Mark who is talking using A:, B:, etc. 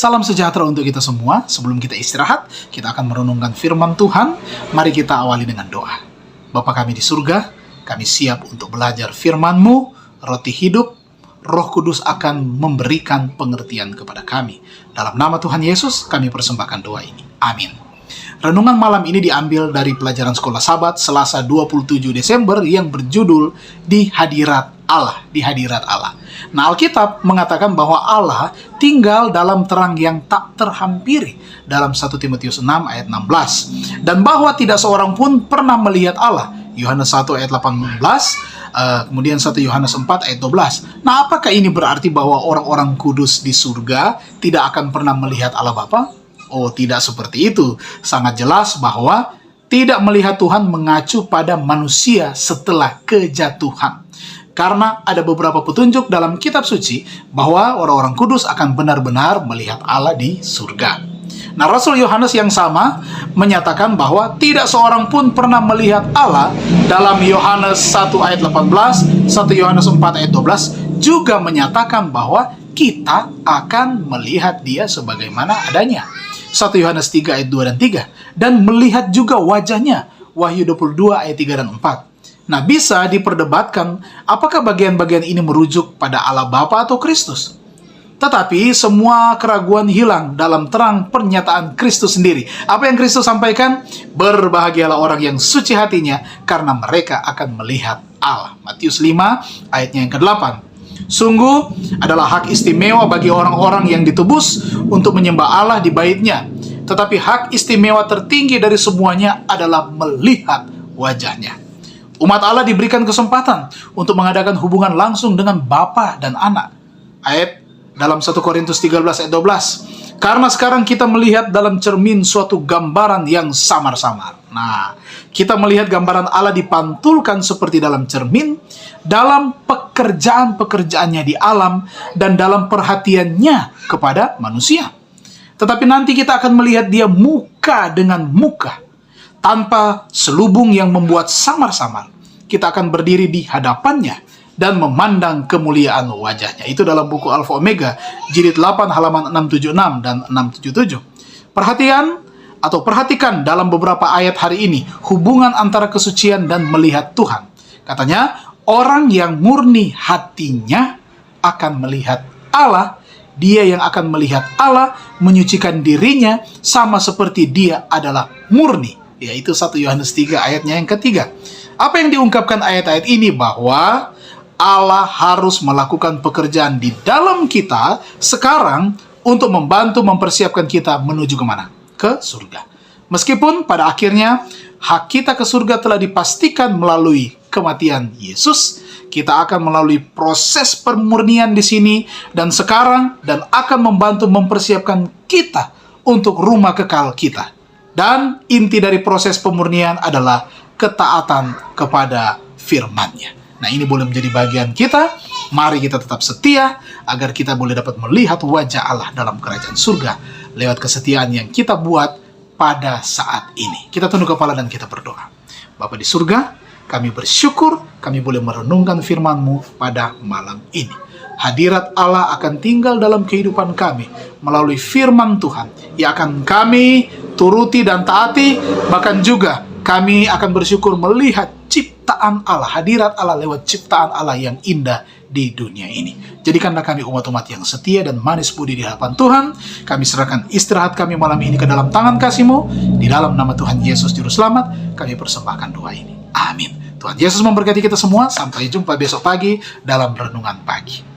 A: Salam sejahtera untuk kita semua. Sebelum kita istirahat, kita akan merenungkan firman Tuhan. Mari kita awali dengan doa. Bapa kami di surga, kami siap untuk belajar firman-Mu, roti hidup. Roh Kudus akan memberikan pengertian kepada kami. Dalam nama Tuhan Yesus, kami persembahkan doa ini. Amin. Renungan malam ini diambil dari pelajaran Sekolah Sabat Selasa 27 Desember yang berjudul Di Hadirat Allah. Di Hadirat Allah. Nah, Alkitab mengatakan bahwa Allah tinggal dalam terang yang tak terhampiri dalam 1 Timotius 6 ayat 16. Dan bahwa tidak seorang pun pernah melihat Allah. Yohanes 1 ayat 18, kemudian 1 Yohanes 4 ayat 12. Nah, apakah ini berarti bahwa orang-orang kudus di surga tidak akan pernah melihat Allah Bapa? Oh, tidak seperti itu. Sangat jelas bahwa tidak melihat Tuhan mengacu pada manusia setelah kejatuhan. Karena ada beberapa petunjuk dalam kitab suci bahwa orang-orang kudus akan benar-benar melihat Allah di surga. Nah, Rasul Yohanes yang sama menyatakan bahwa tidak seorang pun pernah melihat Allah. Dalam Yohanes 1 ayat 18, 1 Yohanes 4 ayat 12 juga menyatakan bahwa kita akan melihat Dia sebagaimana adanya. 1 Yohanes 3 ayat 2 dan 3. Dan melihat juga wajahnya. Wahyu 22 ayat 3 dan 4. Nah, bisa diperdebatkan apakah bagian-bagian ini merujuk pada Allah Bapa atau Kristus. Tetapi semua keraguan hilang dalam terang pernyataan Kristus sendiri. Apa yang Kristus sampaikan? Berbahagialah orang yang suci hatinya karena mereka akan melihat Allah. Matius 5 ayatnya yang ke-8. Sungguh adalah hak istimewa bagi orang-orang yang ditebus untuk menyembah Allah di bait-Nya. Tetapi hak istimewa tertinggi dari semuanya adalah melihat wajahnya. Umat Allah diberikan kesempatan untuk mengadakan hubungan langsung dengan Bapa dan Anak. Ayat dalam 1 Korintus 13 ayat 12. Karena sekarang kita melihat dalam cermin suatu gambaran yang samar-samar. Nah, kita melihat gambaran Allah dipantulkan seperti dalam cermin, dalam pekerjaan-pekerjaannya di alam, dan dalam perhatiannya kepada manusia. Tetapi nanti kita akan melihat Dia muka dengan muka, tanpa selubung yang membuat samar-samar. Kita akan berdiri di hadapannya dan memandang kemuliaan wajahnya. Itu dalam buku Alfa Omega, jilid 8 halaman 676 dan 677. Perhatikan dalam beberapa ayat hari ini hubungan antara kesucian dan melihat Tuhan. Katanya, orang yang murni hatinya akan melihat Allah. Dia yang akan melihat Allah menyucikan dirinya sama seperti Dia adalah murni. Yaitu 1 Yohanes 3 ayatnya yang ketiga. Apa yang diungkapkan ayat-ayat ini? Bahwa Allah harus melakukan pekerjaan di dalam kita sekarang untuk membantu mempersiapkan kita menuju kemana? Ke surga. Meskipun pada akhirnya hak kita ke surga telah dipastikan melalui kematian Yesus, kita akan melalui proses pemurnian di sini dan sekarang dan akan membantu mempersiapkan kita untuk rumah kekal kita. Dan inti dari proses pemurnian adalah ketaatan kepada firman-Nya. Nah, ini boleh menjadi bagian kita. Mari kita tetap setia agar kita boleh dapat melihat wajah Allah dalam kerajaan surga lewat kesetiaan yang kita buat pada saat ini. Kita tunduk kepala dan kita berdoa. Bapa di surga, kami bersyukur kami boleh merenungkan firman-Mu pada malam ini. Hadirat Allah akan tinggal dalam kehidupan kami melalui firman Tuhan yang akan kami turuti dan taati. Bahkan juga kami akan bersyukur melihat ciptaan Allah, hadirat Allah lewat ciptaan Allah yang indah di dunia ini. Jadikanlah kami umat-umat yang setia dan manis budi di hadapan Tuhan. Kami serahkan istirahat kami malam ini ke dalam tangan kasih-Mu. Di dalam nama Tuhan Yesus Juru Selamat, kami persembahkan doa ini. Amin. Tuhan Yesus memberkati kita semua. Sampai jumpa besok pagi dalam Renungan Pagi.